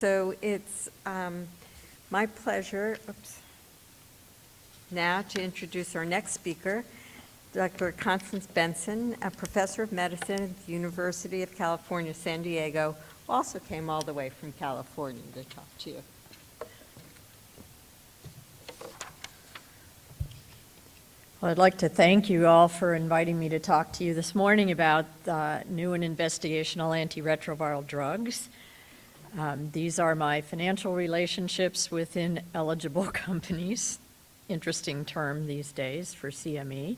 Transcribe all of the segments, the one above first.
So it's my pleasure now to introduce our next speaker, Dr. Constance Benson, a professor of medicine at the University of California, San Diego, who also came all the way from California to talk to you. Well, I'd like to thank you all for inviting me to talk to you this morning about new and investigational antiretroviral drugs. These are my financial relationships within eligible companies, interesting term these days for CME,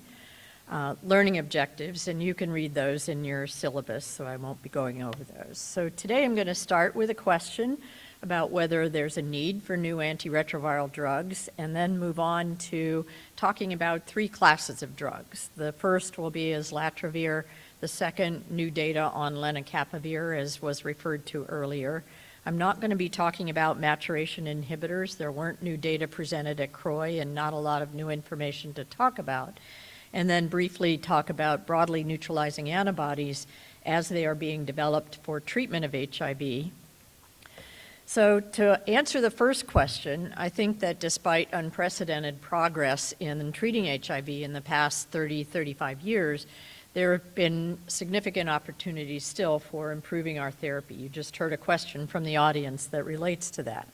learning objectives, and you can read those in your syllabus, so I won't be going over those. So today I'm going to start with a question about whether there's a need for new antiretroviral drugs, and then move on to talking about three classes of drugs. The first will be Islatravir, the second, new data on Lenacapavir, as was referred to earlier. I'm not going to be talking about maturation inhibitors. There weren't new data presented at CROI and not a lot of new information to talk about. And then briefly talk about broadly neutralizing antibodies as they are being developed for treatment of HIV. So to answer the first question, I think that despite unprecedented progress in treating HIV in the past 30, 35 years, there have been significant opportunities still for improving our therapy. You just heard a question from the audience that relates to that.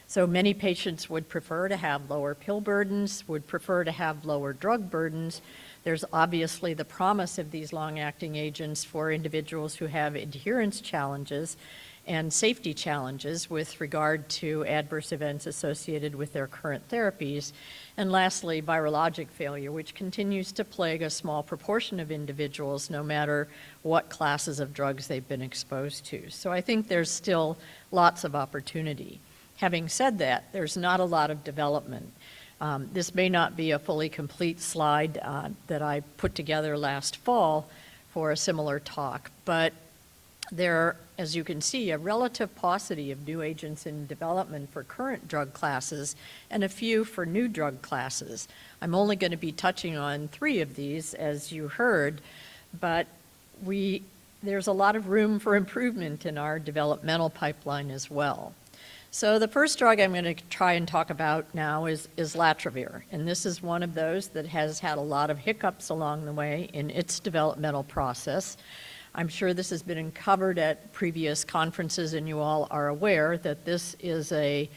So many patients would prefer to have lower pill burdens, would prefer to have lower drug burdens. There's obviously the promise of these long-acting agents for individuals who have adherence challenges and safety challenges with regard to adverse events associated with their current therapies. And lastly, virologic failure, which continues to plague a small proportion of individuals no matter what classes of drugs they've been exposed to. So I think there's still lots of opportunity. Having said that, there's not a lot of development. This may not be a fully complete slide that I put together last fall for a similar talk, but there are, as you can see, a relative paucity of new agents in development for current drug classes and a few for new drug classes. I'm only going to be touching on 3 of these, as you heard, but there's a lot of room for improvement in our developmental pipeline as well. So the first drug I'm going to try and talk about now is Islatravir, and this is one of those that has had a lot of hiccups along the way in its developmental process. I'm sure this has been covered at previous conferences, and you all are aware that this is a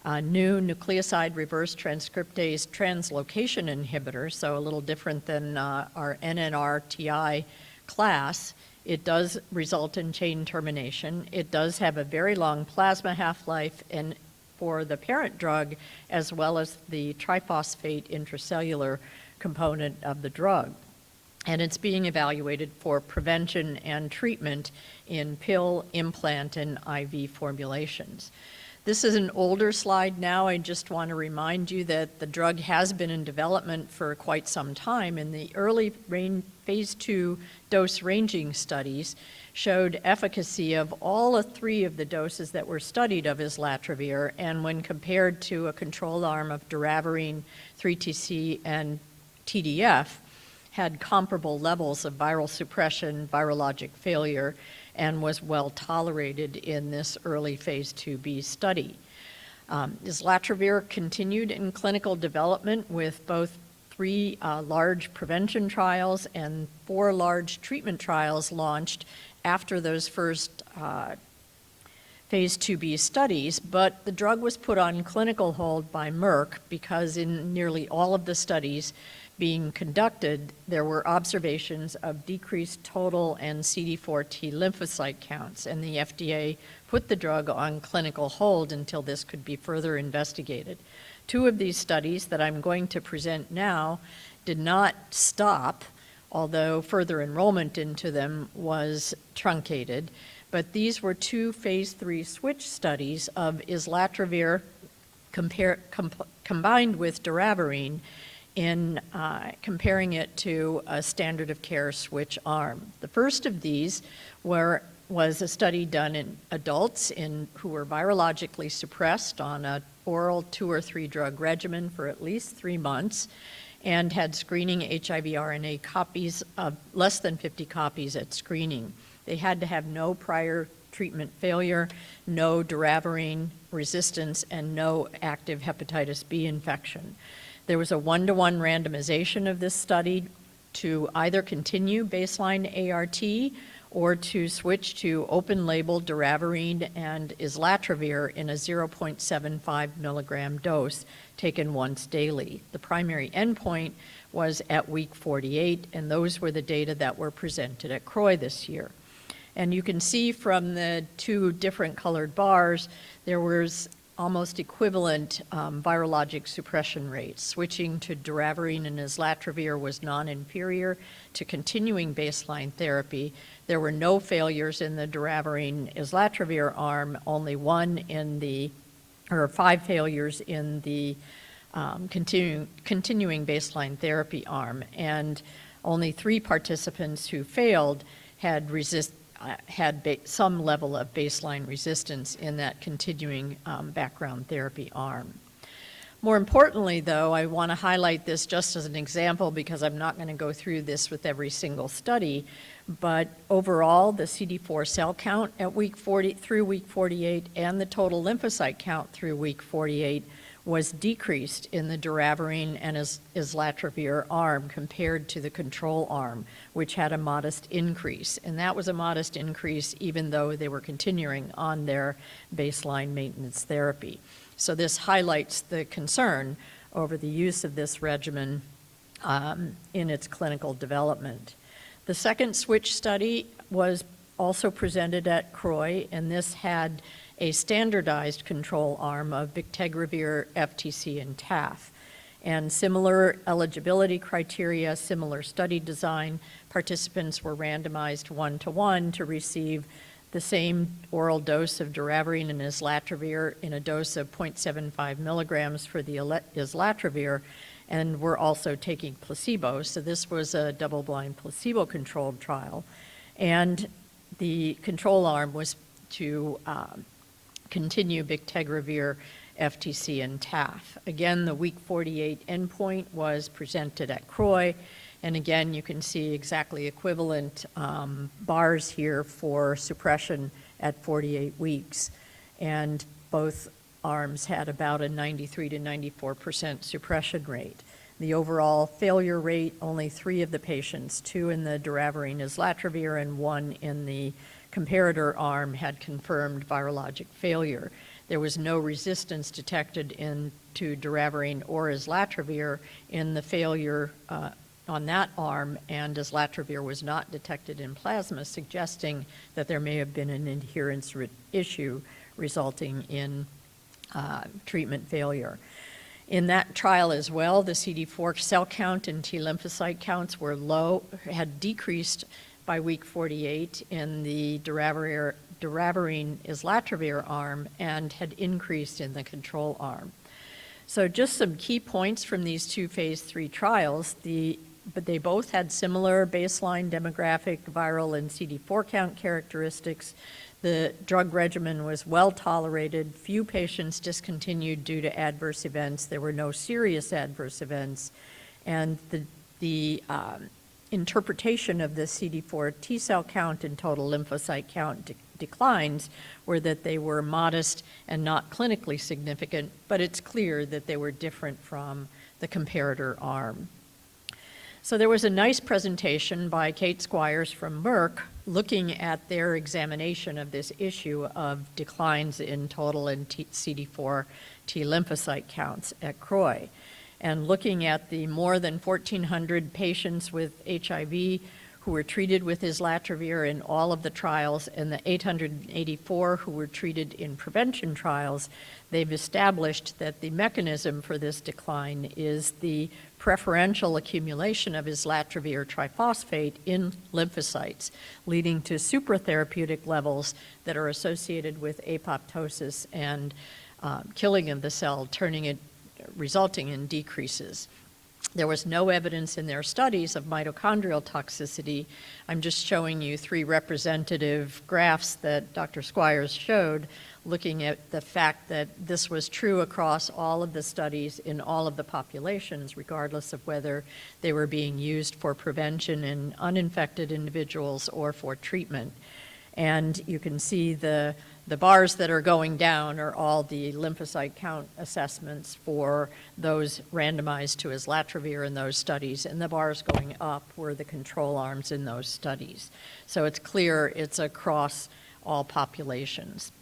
new nucleoside reverse transcriptase translocation inhibitor, so a little different than our NNRTI class. It does result in chain termination. It does have a very long plasma half-life, and for the parent drug, as well as the triphosphate intracellular component of the drug. And it's being evaluated for prevention and treatment in pill, implant, and IV formulations. This is an older slide now. I just want to remind you that the drug has been in development for quite some time, and the early phase 2 dose ranging studies showed efficacy of all 3 of the doses that were studied of Islatravir, and when compared to a control arm of doravirine, 3TC, and TDF, had comparable levels of viral suppression, virologic failure, and was well tolerated in this early phase 2b study. Islatravir continued in clinical development with both 3 large prevention trials and 4 large treatment trials launched after those first phase 2b studies, but the drug was put on clinical hold by Merck because in nearly all of the studies being conducted, there were observations of decreased total and CD4 T lymphocyte counts, and the FDA put the drug on clinical hold until this could be further investigated. 2 of these studies that I'm going to present now did not stop, although further enrollment into them was truncated, but these were 2 phase 3 switch studies of Islatravir combined with doravirine in comparing it to a standard of care switch arm. The first of these was a study done in adults who were virologically suppressed on an oral 2 or 3 drug regimen for at least 3 months and had screening HIV RNA copies of less than 50 copies at screening. They had to have no prior treatment failure, no doravirine resistance, and no active hepatitis B infection. There was a 1-to-1 randomization of this study to either continue baseline ART or to switch to open-label doravirine and islatravir in a 0.75 milligram dose taken once daily. The primary endpoint was at week 48, and those were the data that were presented at CROI this year. And you can see from the two different colored bars, there was almost equivalent virologic suppression rates. Switching to doravirine and islatravir was non-inferior to continuing baseline therapy. There were no failures in the doravirine islatravir arm, only 5 failures in the continuing baseline therapy arm, and only 3 participants who failed had some level of baseline resistance in that continuing background therapy arm. More importantly, though, I want to highlight this just as an example because I'm not going to go through this with every single study, but overall, the CD4 cell count at week 40 through week 48 and the total lymphocyte count through week 48 was decreased in the doravirine and islatravir arm compared to the control arm, which had a modest increase. And that was a modest increase even though they were continuing on their baseline maintenance therapy. So this highlights the concern over the use of this regimen in its clinical development. The second switch study was also presented at CROI, and this had a standardized control arm of bictegravir, FTC, and TAF. And similar eligibility criteria, similar study design, participants were randomized 1-to-1 to receive the same oral dose of doravirine and islatravir in a dose of 0.75 milligrams for the islatravir, and were also taking placebo. So this was a double-blind placebo-controlled trial. And the control arm was to continue bictegravir, FTC, and TAF. Again, the week 48 endpoint was presented at CROI, and again, you can see exactly equivalent bars here for suppression at 48 weeks. And both arms had about a 93 to 94% suppression rate. The overall failure rate, only 3 of the patients, 2 in the doravirine islatravir and 1 in the comparator arm, had confirmed virologic failure. There was no resistance detected to doravirine or islatravir in the failure on that arm, and islatravir was not detected in plasma, suggesting that there may have been an adherence issue resulting in treatment failure. In that trial as well, the CD4 cell count and T lymphocyte counts were low, had decreased by week 48 in the doravirine islatravir arm, and had increased in the control arm. So just some key points from these 2 phase 3 trials. But they both had similar baseline demographic, viral, and CD4 count characteristics. The drug regimen was well tolerated. Few patients discontinued due to adverse events. There were no serious adverse events. And the interpretation of the CD4 T cell count and total lymphocyte count declines were that they were modest and not clinically significant, but it's clear that they were different from the comparator arm. So there was a nice presentation by Kate Squires from Merck looking at their examination of this issue of declines in total and CD4 T lymphocyte counts at CROI. And looking at the more than 1,400 patients with HIV who were treated with islatravir in all of the trials, and the 884 who were treated in prevention trials, they've established that the mechanism for this decline is the preferential accumulation of islatravir triphosphate in lymphocytes, leading to supratherapeutic levels that are associated with apoptosis and killing of the cell, resulting in decreases. There was no evidence in their studies of mitochondrial toxicity. I'm just showing you 3 representative graphs that Dr. Squires showed, looking at the fact that this was true across all of the studies in all of the populations, regardless of whether they were being used for prevention in uninfected individuals or for treatment. And you can see the bars that are going down are all the lymphocyte count assessments for those randomized to Islatravir in those studies, and the bars going up were the control arms in those studies. So it's clear it's across all populations.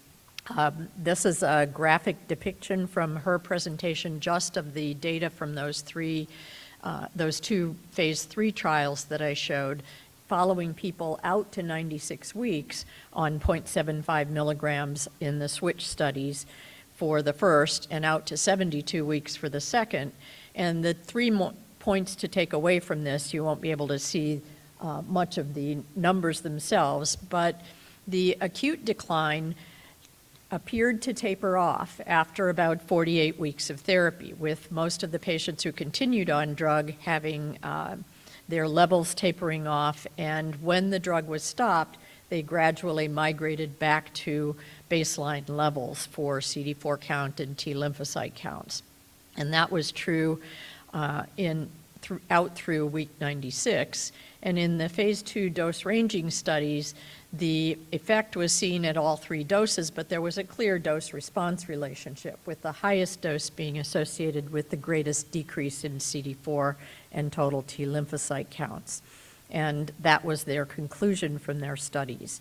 This is a graphic depiction from her presentation just of the data from those two phase 3 trials that I showed, following people out to 96 weeks on 0.75 milligrams in the switch studies for the first and out to 72 weeks for the second. And the 3 points to take away from this, you won't be able to see much of the numbers themselves, but the acute decline appeared to taper off after about 48 weeks of therapy, with most of the patients who continued on drug having their levels tapering off, and when the drug was stopped, they gradually migrated back to baseline levels for CD4 count and T lymphocyte counts. And that was true out through week 96. And in the phase 2 dose ranging studies, the effect was seen at all 3 doses, but there was a clear dose-response relationship, with the highest dose being associated with the greatest decrease in CD4 and total T lymphocyte counts. And that was their conclusion from their studies.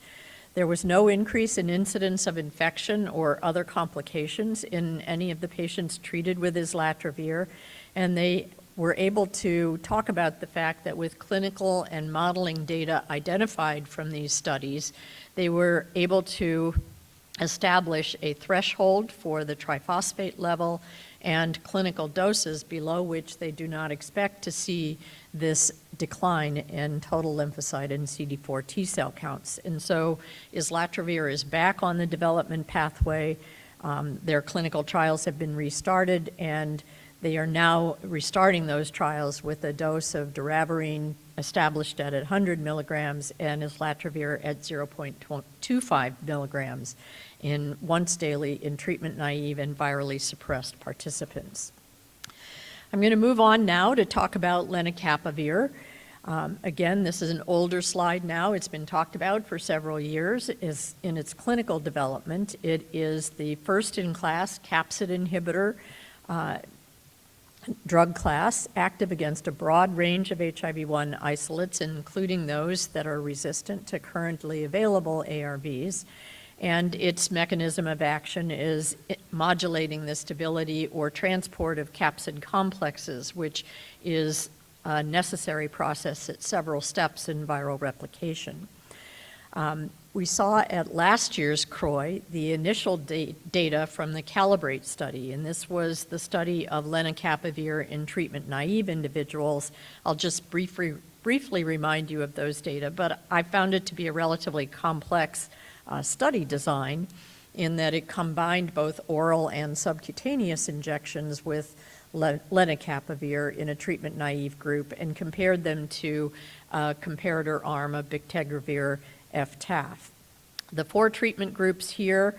There was no increase in incidence of infection or other complications in any of the patients treated with Islatravir, and they were able to talk about the fact that with clinical and modeling data identified from these studies, they were able to establish a threshold for the triphosphate level and clinical doses below which they do not expect to see this decline in total lymphocyte and CD4 T cell counts. And so Islatravir is back on the development pathway. Their clinical trials have been restarted, and they are now restarting those trials with a dose of doravirine established at 100 milligrams and Islatravir at 0.25 milligrams in once daily in treatment-naive and virally suppressed participants. I'm going to move on now to talk about Lenacapavir. Again, this is an older slide now. It's been talked about for several years. In its clinical development, it is the first-in-class capsid inhibitor drug class, active against a broad range of HIV-1 isolates, including those that are resistant to currently available ARVs. And its mechanism of action is modulating the stability or transport of capsid complexes, which is a necessary process at several steps in viral replication. We saw at last year's CROI the initial data from the Calibrate study, and this was the study of Lenacapavir in treatment-naive individuals. I'll just briefly remind you of those data, but I found it to be a relatively complex study design in that it combined both oral and subcutaneous injections with Lenacapavir in a treatment-naive group and compared them to a comparator arm of bictegravir FTAF. The 4 treatment groups here,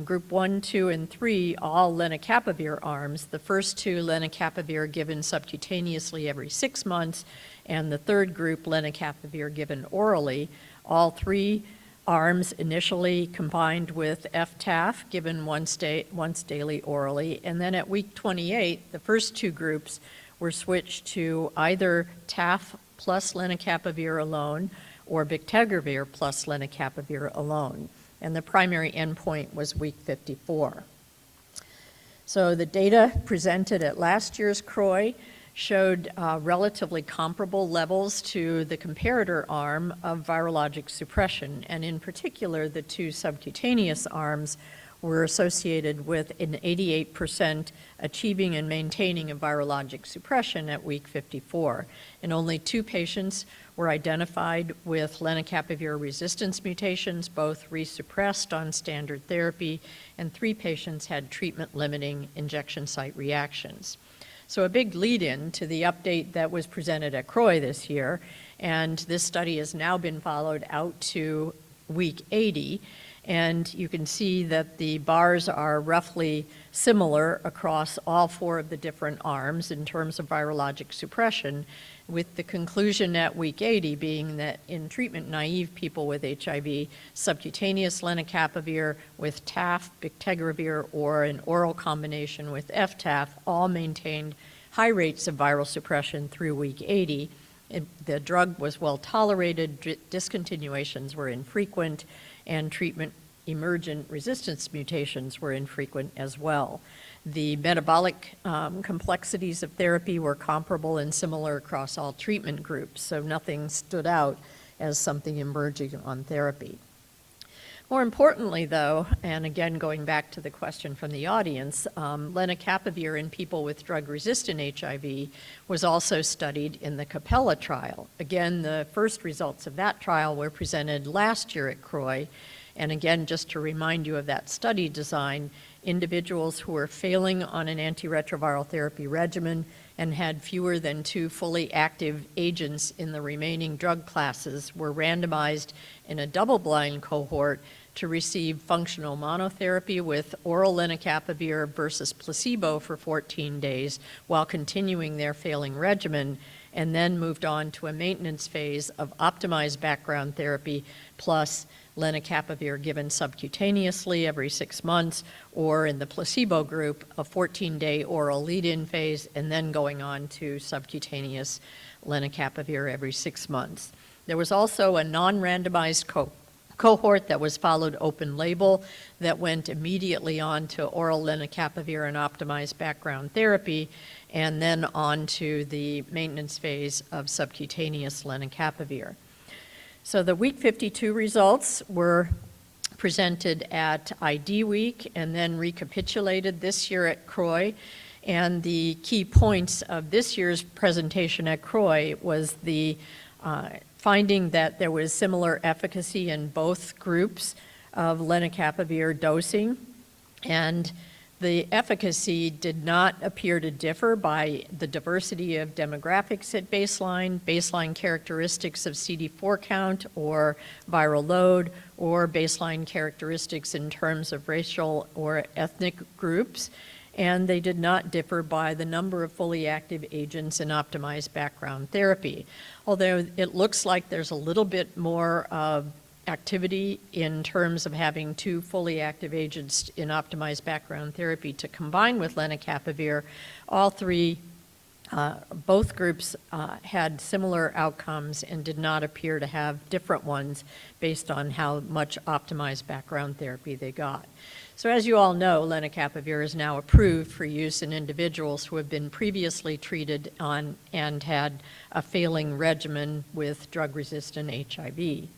group 1, 2, and 3, all Lenacapavir arms. The first 2, Lenacapavir given subcutaneously every 6 months, and the third group, Lenacapavir given orally. All 3 arms initially combined with FTAF given once daily orally, and then at week 28, the first 2 groups were switched to either TAF plus Lenacapavir alone or bictegravir plus Lenacapavir alone. And the primary endpoint was week 54. So the data presented at last year's CROI showed relatively comparable levels to the comparator arm of virologic suppression, and in particular, the 2 subcutaneous arms were associated with an 88% achieving and maintaining of virologic suppression at week 54. And only 2 patients were identified with Lenacapavir resistance mutations, both resuppressed on standard therapy, and 3 patients had treatment-limiting injection site reactions. So a big lead-in to the update that was presented at CROI this year, and this study has now been followed out to week 80, And you can see that the bars are roughly similar across all 4 of the different arms in terms of virologic suppression, with the conclusion at week 80 being that in treatment-naive people with HIV, subcutaneous lenacapavir with TAF, bictegravir, or an oral combination with FTAF all maintained high rates of viral suppression through week 80. The drug was well tolerated, discontinuations were infrequent, and treatment-emergent resistance mutations were infrequent as well. The metabolic complexities of therapy were comparable and similar across all treatment groups, so nothing stood out as something emerging on therapy. More importantly, though, and again going back to the question from the audience, lenacapavir in people with drug-resistant HIV was also studied in the CAPELLA trial. Again, the first results of that trial were presented last year at CROI, and again, just to remind you of that study design, individuals who were failing on an antiretroviral therapy regimen and had fewer than 2 fully active agents in the remaining drug classes were randomized in a double-blind cohort to receive functional monotherapy with oral lenacapavir versus placebo for 14 days while continuing their failing regimen, and then moved on to a maintenance phase of optimized background therapy plus lenacapavir given subcutaneously every 6 months, or in the placebo group, a 14-day oral lead-in phase, and then going on to subcutaneous lenacapavir every 6 months. There was also a non-randomized cohort that was followed open label that went immediately on to oral lenacapavir and optimized background therapy, and then on to the maintenance phase of subcutaneous lenacapavir. So the week 52 results were presented at ID Week and then recapitulated this year at CROI. And the key points of this year's presentation at CROI was the finding that there was similar efficacy in both groups of lenacapavir dosing, and the efficacy did not appear to differ by the diversity of demographics at baseline characteristics of CD4 count or viral load, or baseline characteristics in terms of racial or ethnic groups. And they did not differ by the number of fully active agents in optimized background therapy. Although it looks like there's a little bit more activity in terms of having 2 fully active agents in optimized background therapy to combine with lenacapavir, both groups had similar outcomes and did not appear to have different ones based on how much optimized background therapy they got. So as you all know, lenacapavir is now approved for use in individuals who have been previously treated on and had a failing regimen with drug-resistant HIV.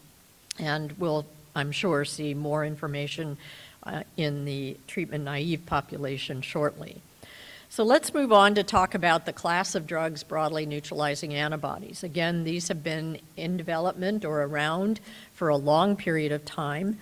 And we'll, I'm sure, see more information in the treatment-naive population shortly. So let's move on to talk about the class of drugs, broadly neutralizing antibodies. Again, these have been in development or around for a long period of time.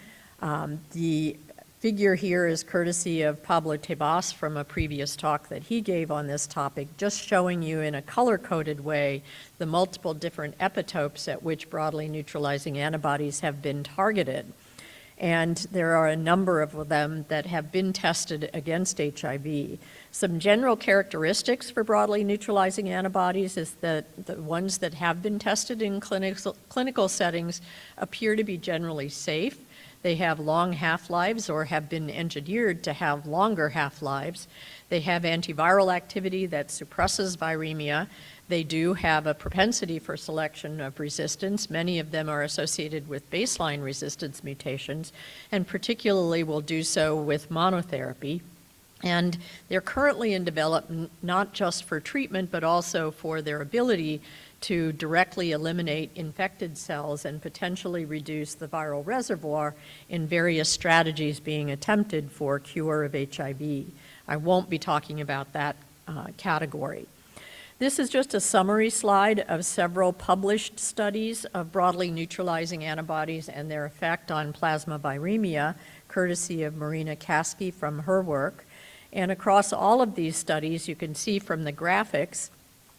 The figure here is courtesy of Pablo Tebas from a previous talk that he gave on this topic, just showing you in a color-coded way the multiple different epitopes at which broadly neutralizing antibodies have been targeted. And there are a number of them that have been tested against HIV. Some general characteristics for broadly neutralizing antibodies is that the ones that have been tested in clinical settings appear to be generally safe. They have long half-lives or have been engineered to have longer half-lives. They have antiviral activity that suppresses viremia. They do have a propensity for selection of resistance. Many of them are associated with baseline resistance mutations, and particularly will do so with monotherapy. And they're currently in development not just for treatment, but also for their ability to directly eliminate infected cells and potentially reduce the viral reservoir in various strategies being attempted for cure of HIV. I won't be talking about that category. This is just a summary slide of several published studies of broadly neutralizing antibodies and their effect on plasma viremia, courtesy of Marina Kasky from her work. And across all of these studies, you can see from the graphics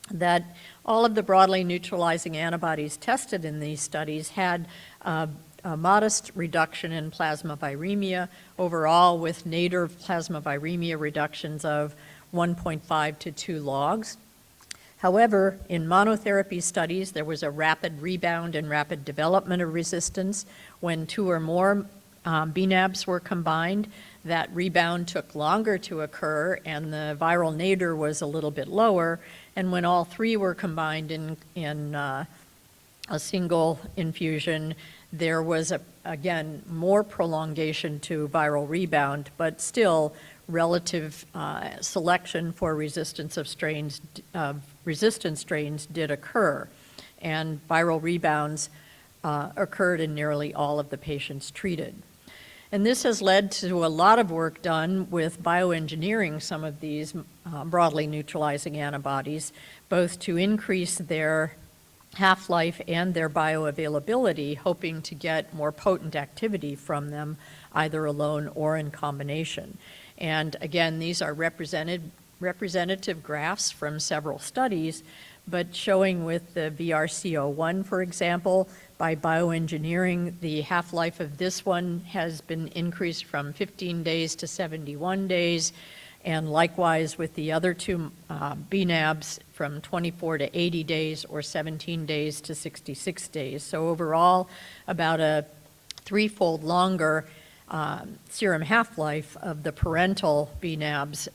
that all of the broadly neutralizing antibodies tested in these studies had a a modest reduction in plasma viremia overall, with nadir plasma viremia reductions of 1.5 to 2 logs. However, in monotherapy studies, there was a rapid rebound and rapid development of resistance. When 2 or more bNAbs were combined, that rebound took longer to occur, and the viral nadir was a little bit lower. And when all 3 were combined in a single infusion, there was, again, more prolongation to viral rebound, but still relative selection for resistance strains did occur, and viral rebounds occurred in nearly all of the patients treated. And this has led to a lot of work done with bioengineering some of these broadly neutralizing antibodies, both to increase their half-life and their bioavailability, hoping to get more potent activity from them, either alone or in combination. And again, these are representative graphs from several studies, but showing with the VRC01, for example, by bioengineering, the half-life of this one has been increased from 15 days to 71 days, and likewise with the other 2 bNAbs from 24 to 80 days or 17 days to 66 days. So overall, about a 3-fold longer serum half-life of the parental bNAbs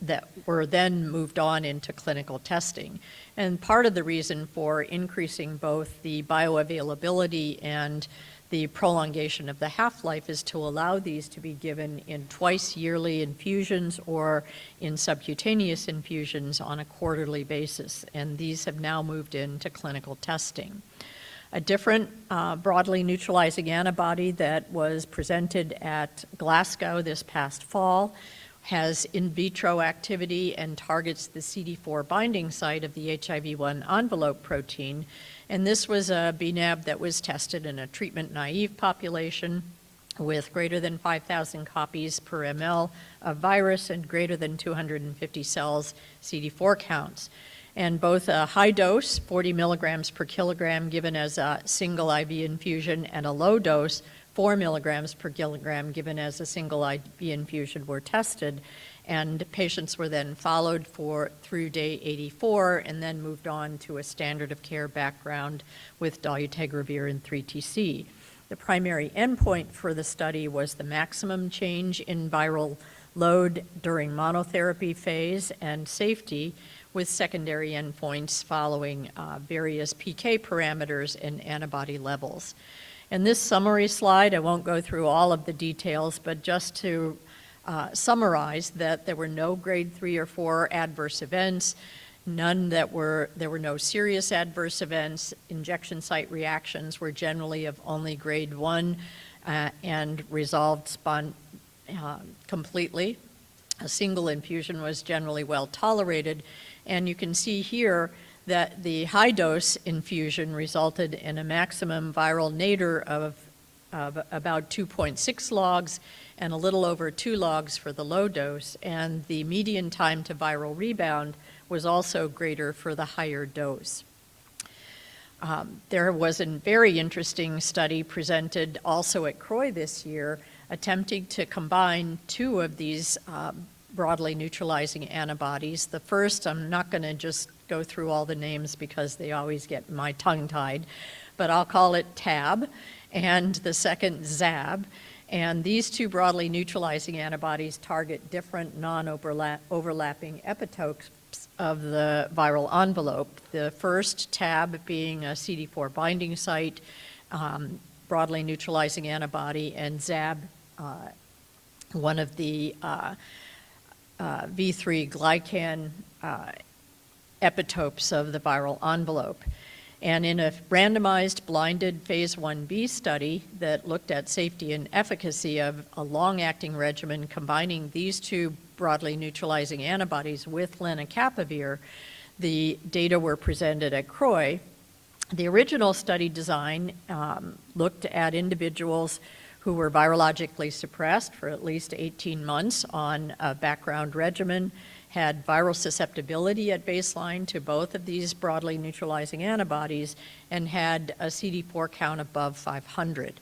that were then moved on into clinical testing. And part of the reason for increasing both the bioavailability and the prolongation of the half-life is to allow these to be given in twice-yearly infusions or in subcutaneous infusions on a quarterly basis. And these have now moved into clinical testing. A different broadly neutralizing antibody that was presented at Glasgow this past fall has in vitro activity and targets the CD4 binding site of the HIV-1 envelope protein. And this was a bNAb that was tested in a treatment-naive population with greater than 5,000 copies per ml of virus and greater than 250 cells CD4 counts. And both a high dose, 40 milligrams per kilogram given as a single IV infusion, and a low dose, 4 milligrams per kilogram given as a single IV infusion were tested. And patients were then followed through day 84 and then moved on to a standard of care background with dolutegravir and 3-TC. The primary endpoint for the study was the maximum change in viral load during monotherapy phase and safety, with secondary endpoints following various PK parameters and antibody levels. In this summary slide, I won't go through all of the details, but just to summarize that there were no grade 3 or 4 adverse events, there were no serious adverse events. Injection site reactions were generally of only grade 1 and resolved completely. A single infusion was generally well tolerated, and you can see here that the high dose infusion resulted in a maximum viral nadir of about 2.6 logs and a little over 2 logs for the low dose, and the median time to viral rebound was also greater for the higher dose. There was a very interesting study presented also at CROI this year attempting to combine 2 of these broadly neutralizing antibodies. The first, I'm not going to just go through all the names because they always get my tongue tied, but I'll call it TAB, and the second ZAB. And these 2 broadly neutralizing antibodies target different non-overlapping epitopes of the viral envelope. The first, TAB, being a CD4 binding site, broadly neutralizing antibody, and ZAB, one of the V3 glycan epitopes of the viral envelope. And in a randomized blinded phase 1b study that looked at safety and efficacy of a long-acting regimen combining these 2 broadly neutralizing antibodies with Lenacapavir, the data were presented at CROI. The original study design looked at individuals who were virologically suppressed for at least 18 months on a background regimen had viral susceptibility at baseline to both of these broadly neutralizing antibodies and had a CD4 count above 500.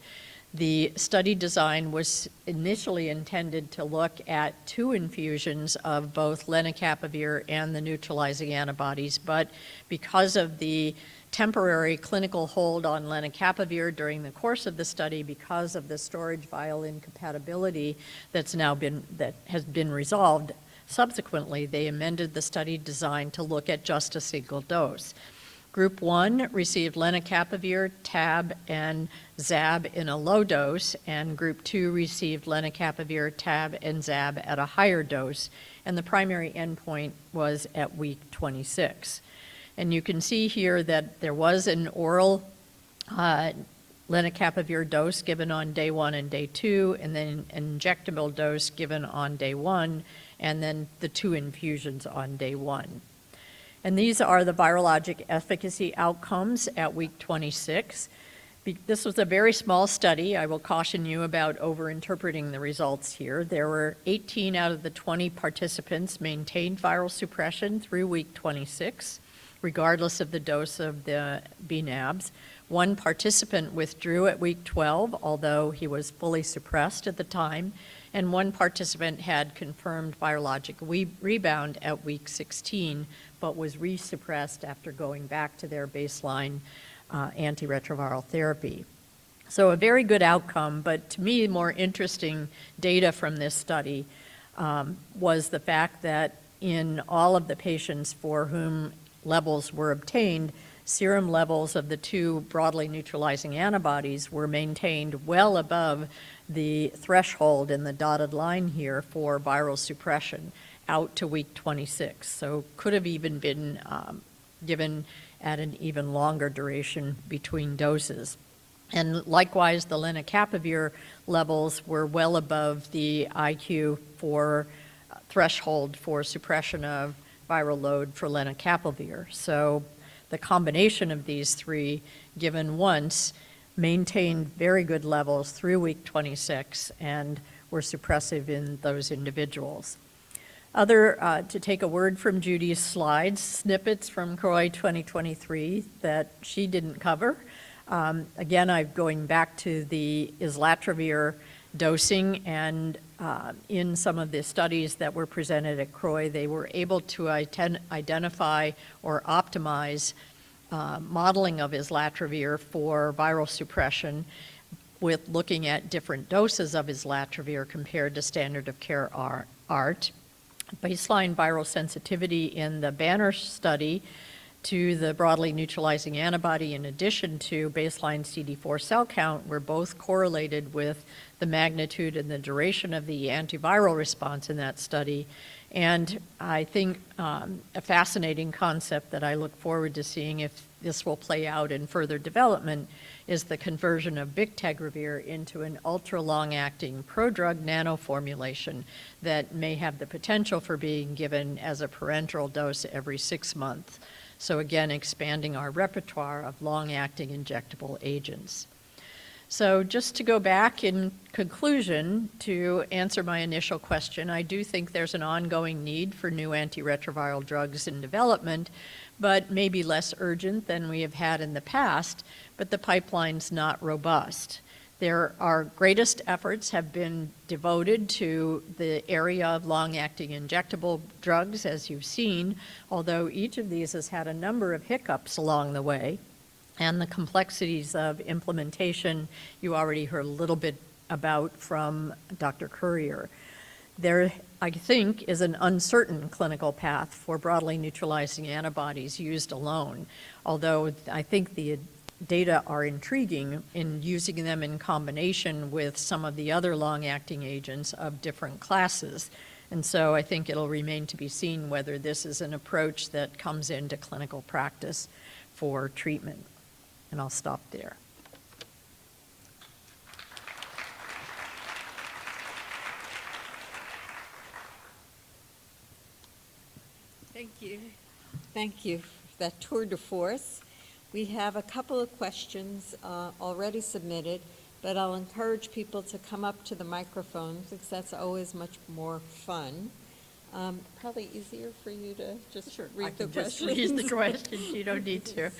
The study design was initially intended to look at 2 infusions of both Lenacapavir and the neutralizing antibodies, but because of the temporary clinical hold on Lenacapavir during the course of the study, because of the storage vial incompatibility that has been resolved, subsequently they amended the study design to look at just a single dose. Group 1 received Lenacapavir, TAB, and ZAB in a low dose, and Group 2 received Lenacapavir, TAB, and ZAB at a higher dose, and the primary endpoint was at week 26. And you can see here that there was an oral Lenacapavir dose given on day 1 and day 2, and then an injectable dose given on day 1, and then the 2 infusions on day 1. And these are the virologic efficacy outcomes at week 26. This was a very small study. I will caution you about overinterpreting the results here. There were 18 out of the 20 participants maintained viral suppression through week 26, regardless of the dose of the bNAbs. 1 participant withdrew at week 12, although he was fully suppressed at the time, and 1 participant had confirmed virologic rebound at week 16, but was resuppressed after going back to their baseline antiretroviral therapy. So a very good outcome, but to me more interesting data from this study was the fact that in all of the patients for whom levels were obtained, serum levels of the 2 broadly neutralizing antibodies were maintained well above the threshold in the dotted line here for viral suppression out to week 26. So could have even been given at an even longer duration between doses. And likewise, the Lenacapavir levels were well above the IQ for threshold for suppression of viral load for Lenacapavir. So the combination of these 3 given once maintained very good levels through week 26 and were suppressive in those individuals. To take a word from Judy's slides, snippets from CROI 2023 that she didn't cover. Again, I'm going back to the Islatravir dosing, and in some of the studies that were presented at CROI, they were able to identify or optimize modeling of Islatravir for viral suppression with looking at different doses of Islatravir compared to standard of care ART. Baseline viral sensitivity in the Banner study to the broadly neutralizing antibody in addition to baseline CD4 cell count were both correlated with the magnitude and the duration of the antiviral response in that study. And I think a fascinating concept that I look forward to seeing if this will play out in further development is the conversion of bictegravir into an ultra-long-acting prodrug nanoformulation that may have the potential for being given as a parenteral dose every 6 months. So again, expanding our repertoire of long-acting injectable agents. So just to go back in conclusion to answer my initial question, I do think there's an ongoing need for new antiretroviral drugs in development, but maybe less urgent than we have had in the past, but the pipeline's not robust. Our greatest efforts have been devoted to the area of long-acting injectable drugs, as you've seen, although each of these has had a number of hiccups along the way. And the complexities of implementation, you already heard a little bit about from Dr. Currier. There, I think, is an uncertain clinical path for broadly neutralizing antibodies used alone, although I think the data are intriguing in using them in combination with some of the other long-acting agents of different classes. And so I think it'll remain to be seen whether this is an approach that comes into clinical practice for treatment. And I'll stop there. Thank you. Thank you for that tour de force. We have a couple of questions already submitted, but I'll encourage people to come up to the microphones because that's always much more fun. Probably easier for you to just I read the can just questions. read the questions. You don't need to.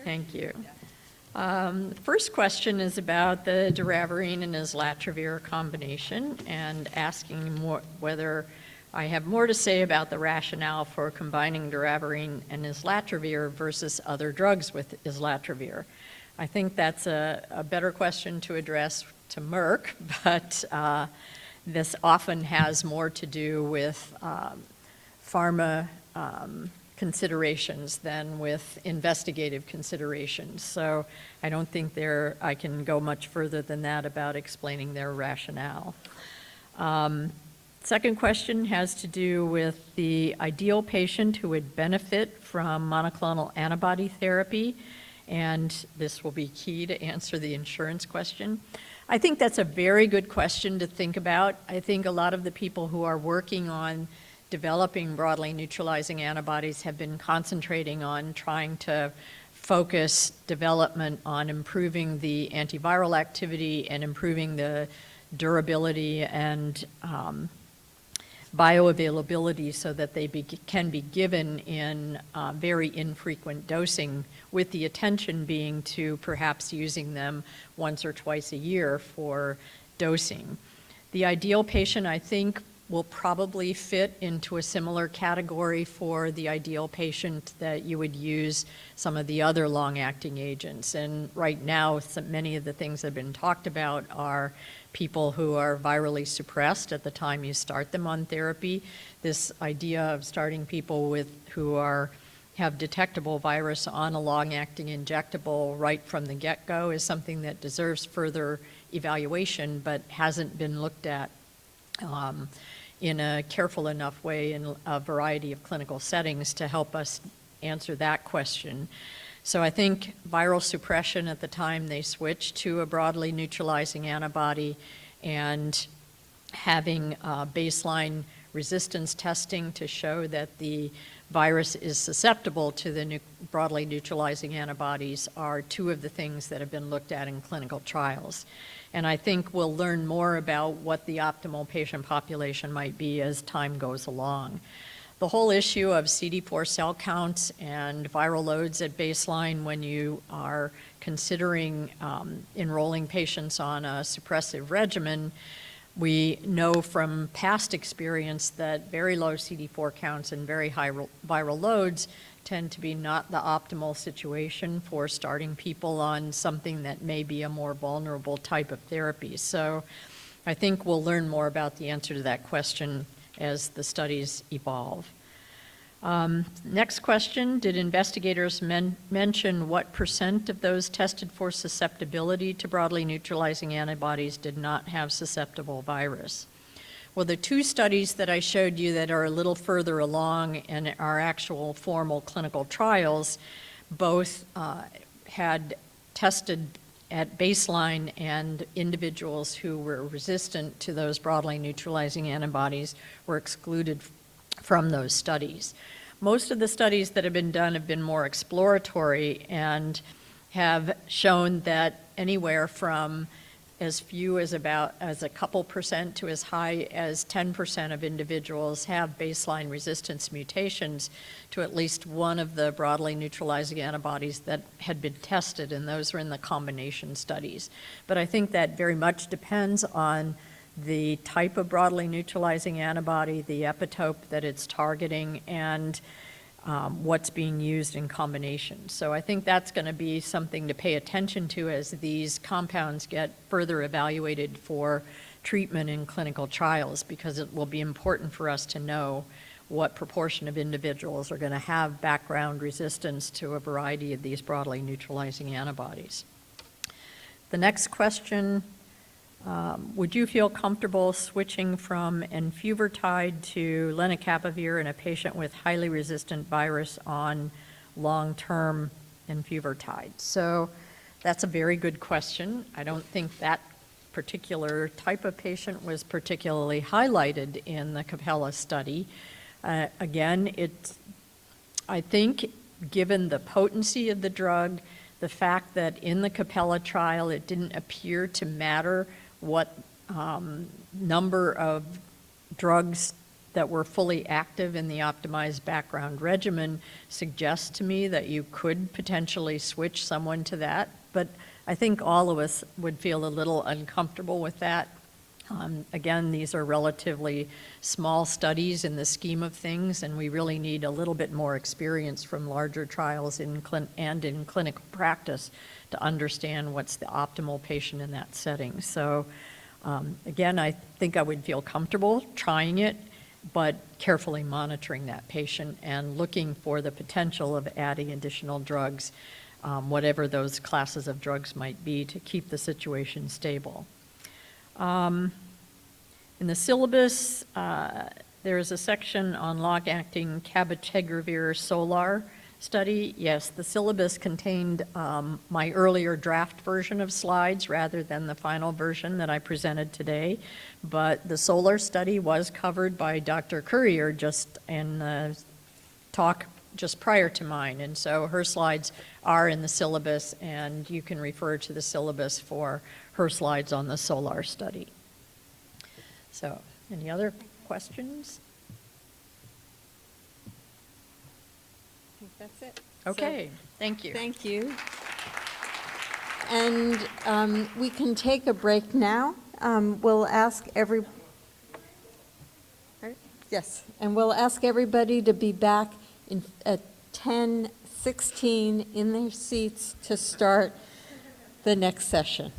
Thank you. First question is about the doravirine and islatravir combination and asking whether I have more to say about the rationale for combining doravirine and islatravir versus other drugs with islatravir. I think that's a better question to address to Merck, but this often has more to do with pharma considerations than with investigative considerations. So I don't think I can go much further than that about explaining their rationale. Second question has to do with the ideal patient who would benefit from monoclonal antibody therapy, and this will be key to answer the insurance question. I think that's a very good question to think about. I think a lot of the people who are working on developing broadly neutralizing antibodies have been concentrating on trying to focus development on improving the antiviral activity and improving the durability and bioavailability so that they can be given in very infrequent dosing, with the attention being to perhaps using them once or twice a year for dosing. The ideal patient, I think, will probably fit into a similar category for the ideal patient that you would use some of the other long-acting agents. And right now, many of the things that have been talked about are people who are virally suppressed at the time you start them on therapy. This idea of starting people who have detectable virus on a long-acting injectable right from the get-go is something that deserves further evaluation but hasn't been looked at in a careful enough way in a variety of clinical settings to help us answer that question. So I think viral suppression at the time they switched to a broadly neutralizing antibody and having baseline resistance testing to show that the virus is susceptible to the broadly neutralizing antibodies are two of the things that have been looked at in clinical trials. And I think we'll learn more about what the optimal patient population might be as time goes along. The whole issue of CD4 cell counts and viral loads at baseline when you are considering enrolling patients on a suppressive regimen, we know from past experience that very low CD4 counts and very high viral loads tend to be not the optimal situation for starting people on something that may be a more vulnerable type of therapy. So I think we'll learn more about the answer to that question as the studies evolve. Next question, did investigators mention what % of those tested for susceptibility to broadly neutralizing antibodies did not have susceptible virus? Well, the two studies that I showed you that are a little further along and are actual formal clinical trials, both had tested at baseline, and individuals who were resistant to those broadly neutralizing antibodies were excluded from those studies. Most of the studies that have been done have been more exploratory and have shown that anywhere from as few as a couple percent to as high as 10% of individuals have baseline resistance mutations to at least one of the broadly neutralizing antibodies that had been tested, and those are in the combination studies. But I think that very much depends on the type of broadly neutralizing antibody, the epitope that it's targeting, and what's being used in combination. So I think that's going to be something to pay attention to as these compounds get further evaluated for treatment in clinical trials, because it will be important for us to know what proportion of individuals are going to have background resistance to a variety of these broadly neutralizing antibodies. The next question, would you feel comfortable switching from enfuvirtide to lenacapavir in a patient with highly resistant virus on long-term enfuvirtide? So that's a very good question. I don't think that particular type of patient was particularly highlighted in the CAPELLA study. Again, I think given the potency of the drug, the fact that in the CAPELLA trial it didn't appear to matter what number of drugs that were fully active in the optimized background regimen suggests to me that you could potentially switch someone to that, but I think all of us would feel a little uncomfortable with that. Again, these are relatively small studies in the scheme of things, and we really need a little bit more experience from larger trials in clinical practice to understand what's the optimal patient in that setting. So again, I think I would feel comfortable trying it, but carefully monitoring that patient and looking for the potential of adding additional drugs, whatever those classes of drugs might be, to keep the situation stable. In the syllabus, there is a section on long-acting cabotegravir solar study. Yes, the syllabus contained my earlier draft version of slides rather than the final version that I presented today, but the solar study was covered by Dr. Courier just in the talk just prior to mine, and so her slides are in the syllabus, and you can refer to the syllabus for her slides on the solar study. So, any other questions? I think that's it. Okay, thank you. Thank you. And we can take a break now. We'll ask yes, and we'll ask everybody to be back at 10:16 in their seats to start the next session.